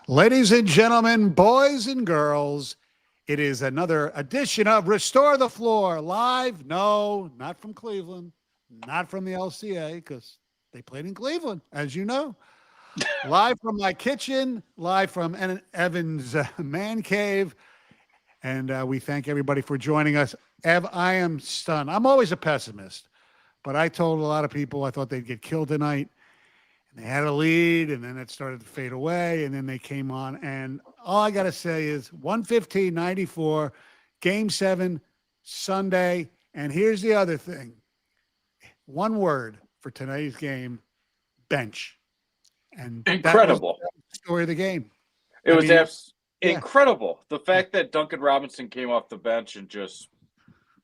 Ladies and gentlemen, boys and girls, it is another edition of Restore the Floor live. No, not from Cleveland, not from the LCA, because they played in Cleveland, as you know. Live from my kitchen, live from Evan's man cave. And we thank everybody for joining us. Ev, I am stunned. I'm always a pessimist, but I told a lot of people I thought they'd get killed tonight. They had a lead, and then it started to fade away, and then they came on. And all I got to say is 115-94, Game 7, Sunday. And here's the other thing. One word for tonight's game, bench. And incredible. That was the story of the game. It was incredible. The fact that Duncan Robinson came off the bench and just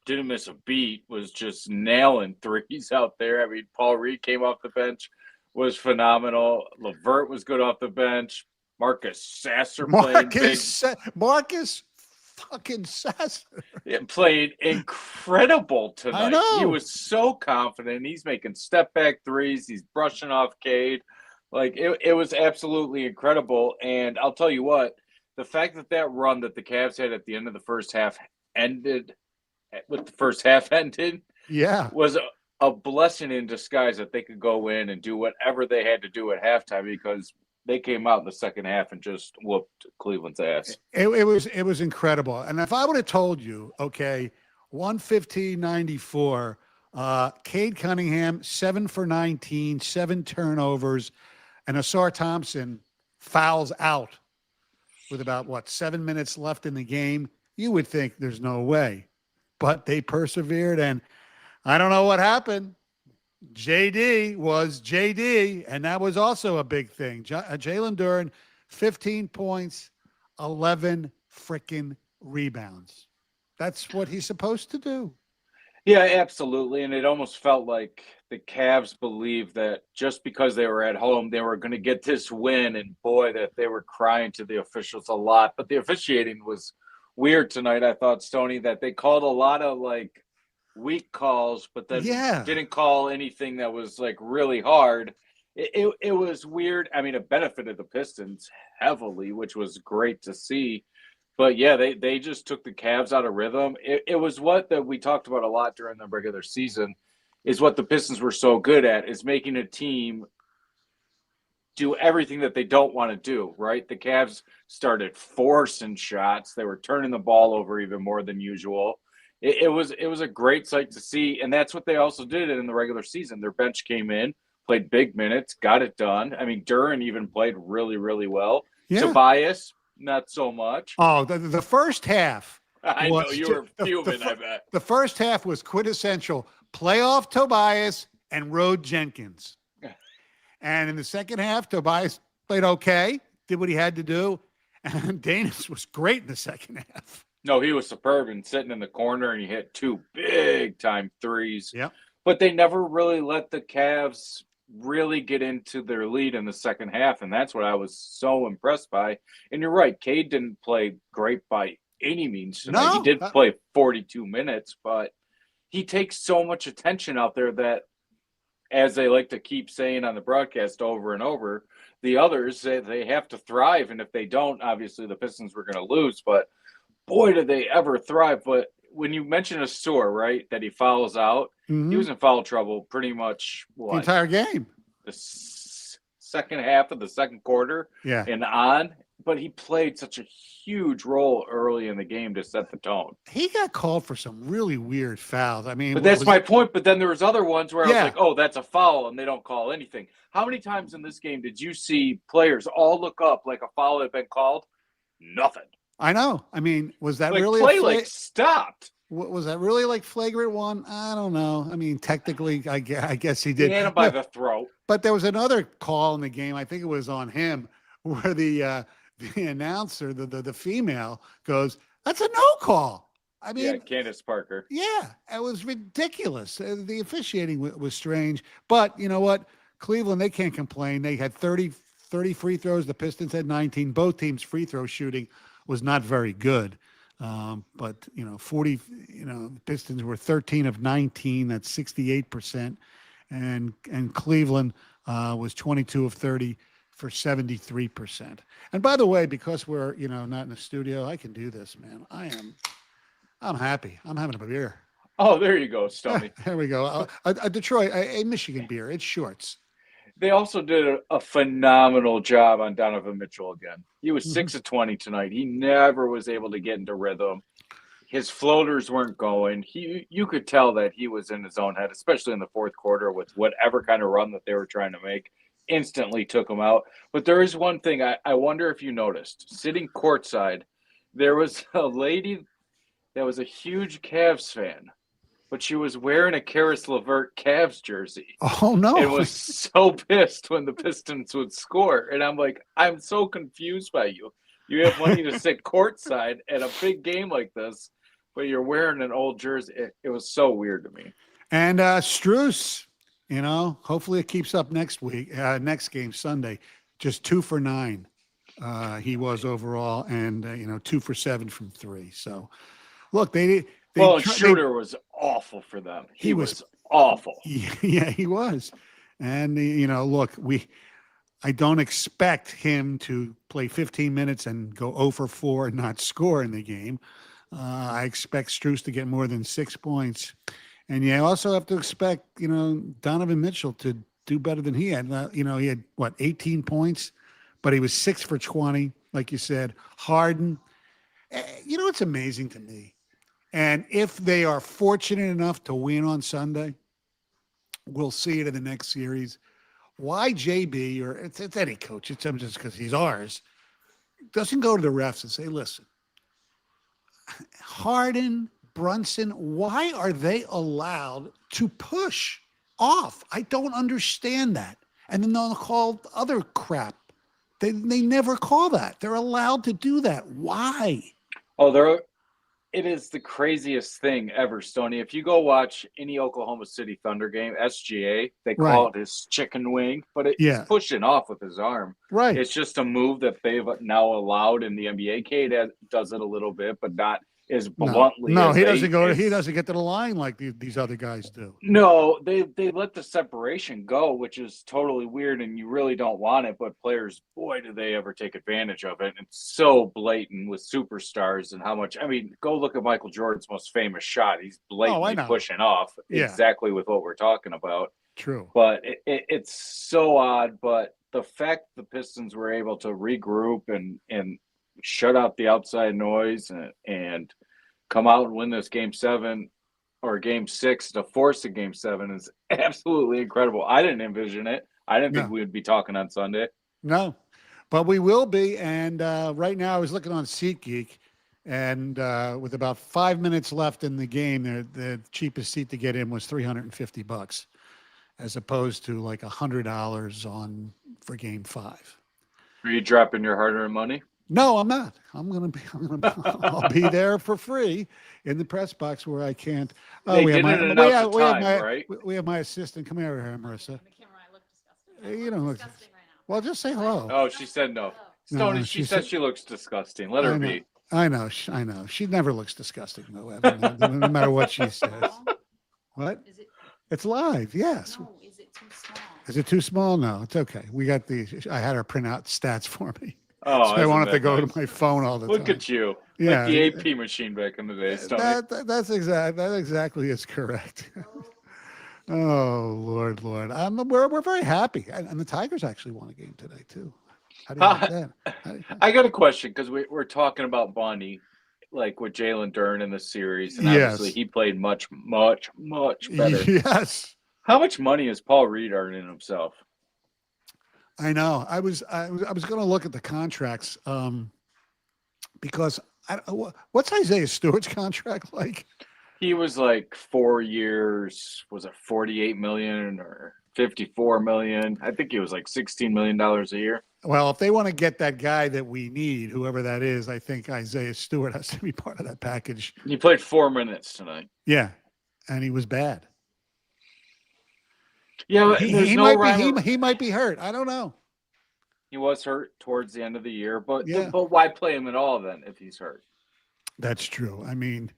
didn't miss a beat was just nailing threes out there. I mean, Paul Reed came off the bench. Was phenomenal. LeVert was good off the bench. Marcus Sasser played big. Marcus fucking Sasser. Played incredible tonight. I know. He was so confident. He's making step back threes. He's brushing off Cade. Like, it was absolutely incredible. And I'll tell you what, the fact that run that the Cavs had at the end of the first half ended with the first half ended. Yeah. Was a blessing in disguise that they could go in and do whatever they had to do at halftime, because they came out in the second half and just whooped Cleveland's ass. It was incredible. And if I would have told you, okay, 115-94, Cade Cunningham, 7 for 19, 7 turnovers, and Asar Thompson fouls out with about, 7 minutes left in the game, you would think there's no way. But they persevered, and I don't know what happened. JD was JD, and that was also a big thing. Jalen Duren, 15 points, 11 freaking rebounds. That's what he's supposed to do. Yeah, absolutely. And it almost felt like the Cavs believed that just because they were at home, they were going to get this win. And boy, that they were crying to the officials a lot. But the officiating was weird tonight. I thought, Stoney, that they called a lot of weak calls, but then didn't call anything that was really hard. It was weird. I mean, it benefited the Pistons heavily, which was great to see. But yeah, they just took the Cavs out of rhythm. It was what that we talked about a lot during the regular season, is what the Pistons were so good at, is making a team do everything that they don't want to do, right? The Cavs started forcing shots. They were turning the ball over even more than usual. It was a great sight to see, and that's what they also did in the regular season. Their bench came in, played big minutes, got it done. I mean, Duren even played really, really well. Yeah. Tobias, not so much. Oh, the first half. I know you were fuming, I bet. The first half was quintessential playoff Tobias and Road Jenkins. And in the second half, Tobias played okay, did what he had to do, and Danis was great in the second half. No, he was superb and sitting in the corner, and he hit 2 big-time threes. Yep. But they never really let the Cavs really get into their lead in the second half, and that's what I was so impressed by. And you're right, Cade didn't play great by any means tonight. No. He did play 42 minutes, but he takes so much attention out there that, as they like to keep saying on the broadcast over and over, the others, they have to thrive, and if they don't, obviously the Pistons were going to lose, but boy, did they ever thrive. But when you mention Asar, right, that he fouls out, he was in foul trouble pretty much the entire game. The second half of the second quarter and on. But he played such a huge role early in the game to set the tone. He got called for some really weird fouls. I mean, but that's my point. But then there was other ones where I was like, oh, that's a foul, and they don't call anything. How many times in this game did you see players all look up like a foul had been called? Nothing. I know. I mean, was that like really play stopped? Was that really flagrant one? I don't know. I mean, technically, I guess he did. He had him by the throat. But there was another call in the game. I think it was on him, where the announcer, the female, goes, "That's a no call." I mean, Candace Parker. Yeah, it was ridiculous. The officiating was strange. But you know what? Cleveland, they can't complain. They had 30 free throws. The Pistons had 19. Both teams' free throw shooting was not very good. But, 40, the Pistons were 13 of 19. That's 68%. And Cleveland was 22 of 30, for 73%. And by the way, because we're, not in the studio, I can do this, man. I'm happy. I'm having a beer. Oh, there you go, Stoney. There we go. A Detroit, a Michigan beer. It's shorts. They also did a phenomenal job on Donovan Mitchell again. He was Mhm. 6 of 20 tonight. He never was able to get into rhythm. His floaters weren't going. You could tell that he was in his own head, especially in the fourth quarter with whatever kind of run that they were trying to make. Instantly took him out. But there is one thing I wonder if you noticed. Sitting courtside, there was a lady that was a huge Cavs fan, but she was wearing a Karis LeVert Cavs jersey. Oh, no. And was so pissed when the Pistons would score. And I'm like, I'm so confused by you. You have money to sit courtside at a big game like this, but you're wearing an old jersey. It was so weird to me. And Strus, hopefully it keeps up next week, next game Sunday, just 2 for 9. He was overall, and 2 for 7 from 3. So, look, Shooter was awful for them. He was awful. Yeah, he was. And look, I don't expect him to play 15 minutes and go 0 for 4 and not score in the game. I expect Strus to get more than 6 points. And you also have to expect, Donovan Mitchell to do better than he had. He had, 18 points, but he was 6 for 20, like you said. Harden. It's amazing to me. And if they are fortunate enough to win on Sunday, we'll see it in the next series. Why JB, or it's any coach, it's just because he's ours, doesn't go to the refs and say, listen, Harden, Brunson, why are they allowed to push off? I don't understand that. And then they'll call other crap. They never call that. They're allowed to do that. Why? It is the craziest thing ever, Stoney. If you go watch any Oklahoma City Thunder game, SGA, they call it his chicken wing, but he's pushing off with his arm. Right. It's just a move that they've now allowed in the NBA. Cade does it a little bit, but not as bluntly. No, he doesn't go. He doesn't get to the line like these other guys do. No, they let the separation go, which is totally weird, and you really don't want it. But players, boy, do they ever take advantage of it. And it's so blatant with superstars and how much. I mean, go look at Michael Jordan's most famous shot. He's blatantly pushing off exactly with what we're talking about. True. But it's so odd. But the fact the Pistons were able to regroup and shut out the outside noise and come out and win this game 7 or game 6 to force a game 7 is absolutely incredible. I didn't envision it. I didn't think we would be talking on Sunday. No, but we will be. And right now I was looking on SeatGeek, and with about 5 minutes left in the game, the cheapest seat to get in was $350 as opposed to like $100 for game 5. Are you dropping your hard-earned money? No, I'm not. I'll be there for free in the press box where I can't. We have my assistant. Come here, Marissa. The camera, I look disgusting. You don't look disgusting right now. Well, just say hello. Oh, she said no. Stoney, she said she looks disgusting. Let her be. I know. She never looks disgusting, though, Evan, no matter what she says. What? Is it? It's live, yes. No, is it too small? Is it too small? No, it's okay. I had her print out stats for me. Oh, so I wanted to go to my phone all the time. Look at you. Yeah. Like the AP machine back in the day, Stoney. That exactly is correct. Oh, Lord. We're very happy. And the Tigers actually won a game today, too. How do you like that? I got a question, because we're talking about Bunny, like with Jalen Duren in the series. And obviously he played much, much, much better. Yes. How much money is Paul Reed earning himself? I know. I was going to look at the contracts because what's Isaiah Stewart's contract like? He was like 4 years. Was it 48 million or 54 million? I think he was like $16 million a year. Well, if they want to get that guy that we need, whoever that is, I think Isaiah Stewart has to be part of that package. He played 4 minutes tonight. Yeah, and he was bad. Yeah, he might be hurt. I don't know. He was hurt towards the end of the year, but why play him at all then if he's hurt? That's true. I mean,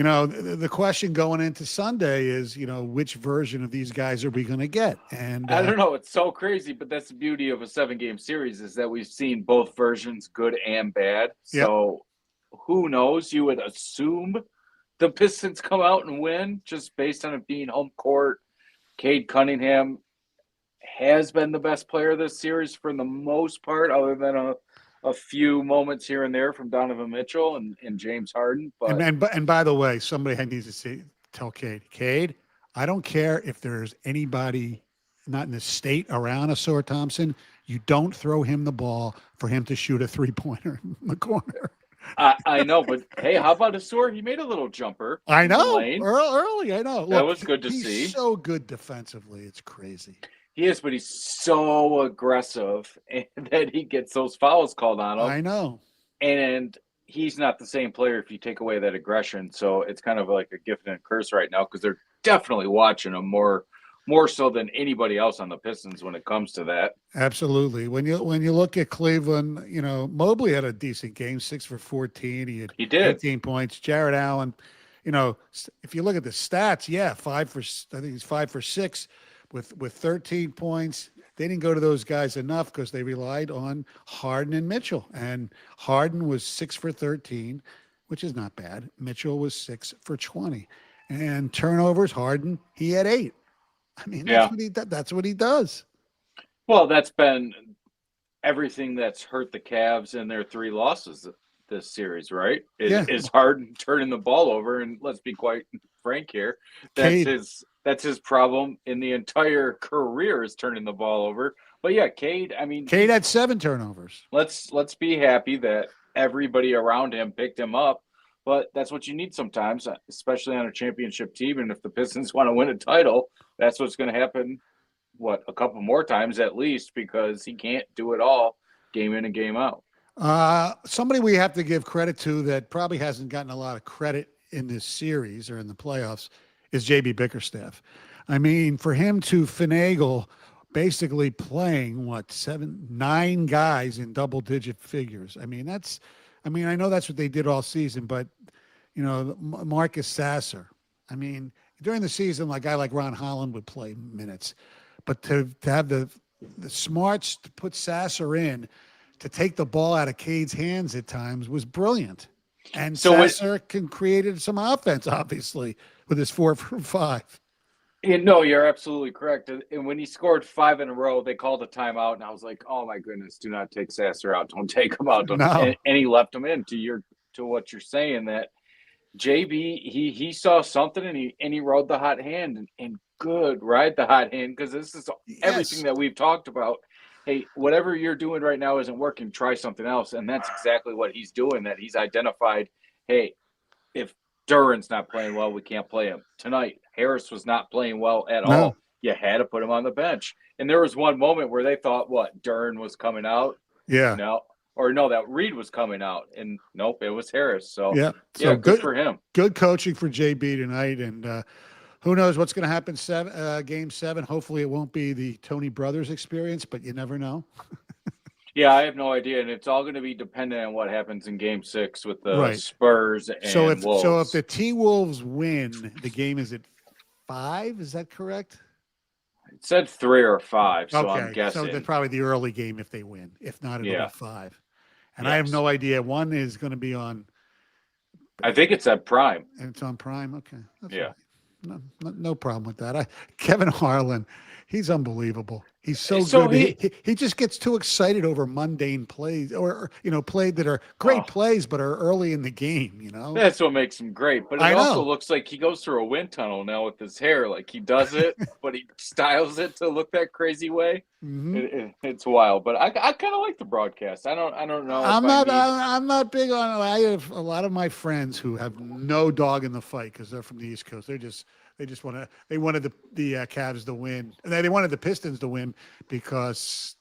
the question going into Sunday is, which version of these guys are we going to get? And I don't know. It's so crazy, but that's the beauty of a 7-game series is that we've seen both versions, good and bad. Yep. So who knows? You would assume the Pistons come out and win just based on it being home court. Cade Cunningham has been the best player of this series for the most part, other than a few moments here and there from Donovan Mitchell and James Harden. But and by the way, somebody needs to tell Cade, I don't care if there's anybody not in the state around Asor Thompson, you don't throw him the ball for him to shoot a 3-pointer in the corner. I know, but hey, how about Asor? He made a little jumper. I know, early. I know. That was good to see. He's so good defensively. It's crazy. He is, but he's so aggressive that he gets those fouls called on him. I know. And he's not the same player if you take away that aggression. So it's kind of like a gift and a curse right now because they're definitely watching him more so than anybody else on the Pistons when it comes to that. Absolutely. When you look at Cleveland, Mobley had a decent game, 6 for 14. He did 18 points. Jared Allen, if you look at the stats, I think he's 5 for 6 with 13 points. They didn't go to those guys enough because they relied on Harden and Mitchell. And Harden was 6 for 13, which is not bad. Mitchell was 6 for 20. And turnovers, Harden, he had 8. I mean, that's what he does. Well, that's been everything that's hurt the Cavs in their 3 losses this series, right? Is Harden turning the ball over, and let's be quite frank here, that's his problem in the entire career is turning the ball over. But yeah, Cade had 7 turnovers. Let's be happy that everybody around him picked him up. But that's what you need sometimes, especially on a championship team. And if the Pistons want to win a title, that's what's going to happen, a couple more times at least, because he can't do it all game in and game out. Somebody we have to give credit to that probably hasn't gotten a lot of credit in this series or in the playoffs is JB Bickerstaff. I mean, for him to finagle basically playing, 9 guys in double-digit figures. I know that's what they did all season, but, Marcus Sasser. I mean, during the season, a guy like Ron Holland would play minutes. But to have the smarts to put Sasser in, to take the ball out of Cade's hands at times was brilliant. And so Sasser created some offense, obviously, with his 4 for 5. No, you're absolutely correct. And when he scored 5 in a row, they called a timeout, and I was like, "Oh my goodness, do not take Sasser out. Don't take him out." And he left him in. To what you're saying, that JB he saw something and he rode the hot hand and good ride the hot hand, because this is everything that we've talked about. Hey, whatever you're doing right now isn't working. Try something else, and that's exactly what he's doing. That he's identified. Hey, if Duran's not playing well, we can't play him tonight. Harris was not playing well at all. You had to put him on the bench. And there was one moment where they thought, Duran was coming out? Yeah. That Reed was coming out. And nope, it was Harris. So, good for him. Good coaching for JB tonight. And who knows what's going to happen game 7. Hopefully it won't be the Tony Brothers experience, but you never know. Yeah, I have no idea, and it's all going to be dependent on what happens in Game 6 with the Spurs and Wolves. So if the T-Wolves win, the game is at 5. Is that correct? It said 3 or 5, so I'm guessing. So that's probably the early game if they win. If not, it'll be 5. And I have no idea. One is going to be on. I think it's at Prime. And it's on Prime. Okay. That's yeah. Right. No problem with that. Kevin Harlan, he's unbelievable. He's so good. He just gets too excited over mundane plays or plays that are great plays but are early in the game, That's what makes him great. But it also looks like he goes through a wind tunnel now with his hair. Like he does it, but he styles it to look that crazy way. Mm-hmm. It's wild. But I kind of like the broadcast. I don't know. I'm not big on it. I have a lot of my friends who have no dog in the fight because they're from the East Coast. They just wanted the Cavs to win. They wanted the Pistons to win because,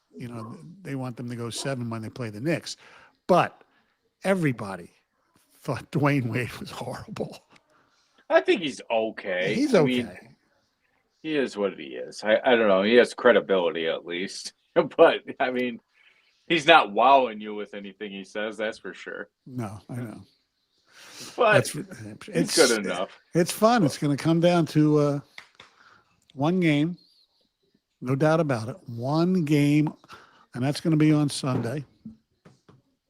they want them to go 7 when they play the Knicks. But everybody thought Dwayne Wade was horrible. I think he's okay. He's okay. He is what he is. I don't know. He has credibility at least. But, he's not wowing you with anything he says, that's for sure. No, I know. But It's it's good enough. It's fun. It's going to come down to one game, no doubt about it. One game, and that's going to be on Sunday.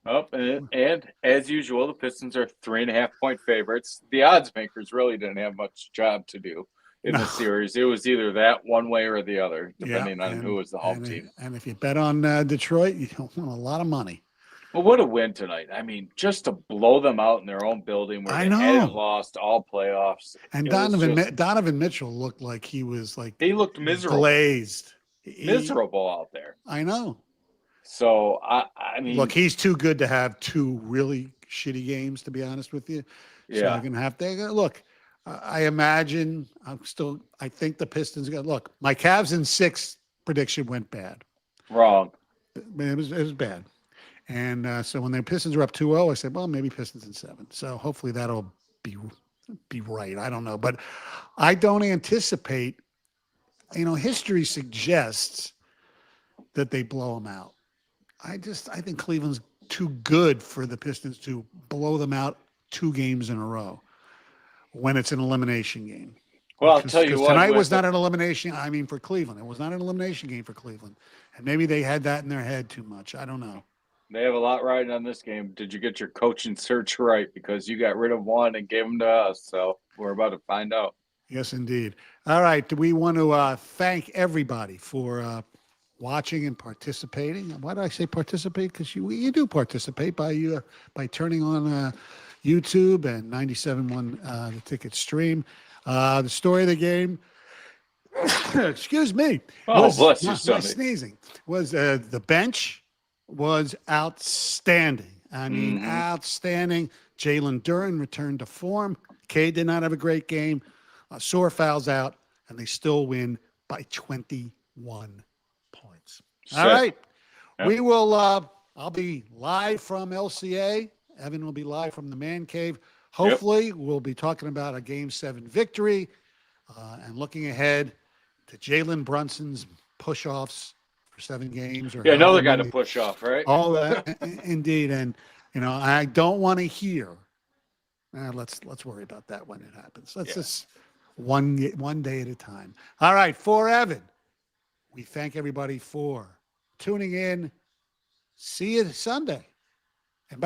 Oh, and as usual, the Pistons are 3.5-point favorites. The odds makers really didn't have much job to do in No. the series. It was either that one way or the other, depending on and- who was the home team. And if you bet on Detroit, you don't want a lot of money. Well, what a win tonight. I mean, just to blow them out in their own building where I they know. hadn't lost all playoffs. And It was just- Donovan Mitchell looked like he was like He looked miserable. glazed. Miserable out there. I know. So, I mean. Look, he's too good to have two really shitty games, to be honest with you. So Yeah. I'm going to have to look. I imagine I think the Pistons got look. My Cavs in 6 prediction went bad. Wrong. It was bad. And so when the Pistons were up 2-0, I said, well, maybe Pistons in 7. So hopefully that'll be right. I don't know. But I don't anticipate, history suggests that they blow them out. I think Cleveland's too good for the Pistons to blow them out 2 games in a row when it's an elimination game. Well, I'll tell you what. Tonight was not an elimination. I mean, for Cleveland, it was not an elimination game for Cleveland. And maybe they had that in their head too much. I don't know. They have a lot riding on this game. Did you get your coaching search right? Because you got rid of one and gave them to us. So we're about to find out. Yes, indeed. All right. Do we want to thank everybody for watching and participating? Why do I say participate? Because you do participate by turning on YouTube and 97.1 the ticket stream. The story of the game. Excuse me. Oh, bless you, my Sonny. sneezing was the bench was outstanding. I mean, outstanding. Jalen Duren returned to form. Cade did not have a great game. Sore fouls out, and they still win by 21 points. All right. Yep. We will, I'll be live from LCA. Evan will be live from the Man Cave. Hopefully, we'll be talking about a Game 7 victory and looking ahead to Jalen Brunson's push-offs for 7 games. Or Another guy to push off, right? Oh, indeed. And, I don't want to hear. Let's worry about that when it happens. Let's just one day at a time. All right. For Evan, we thank everybody for tuning in. See you Sunday.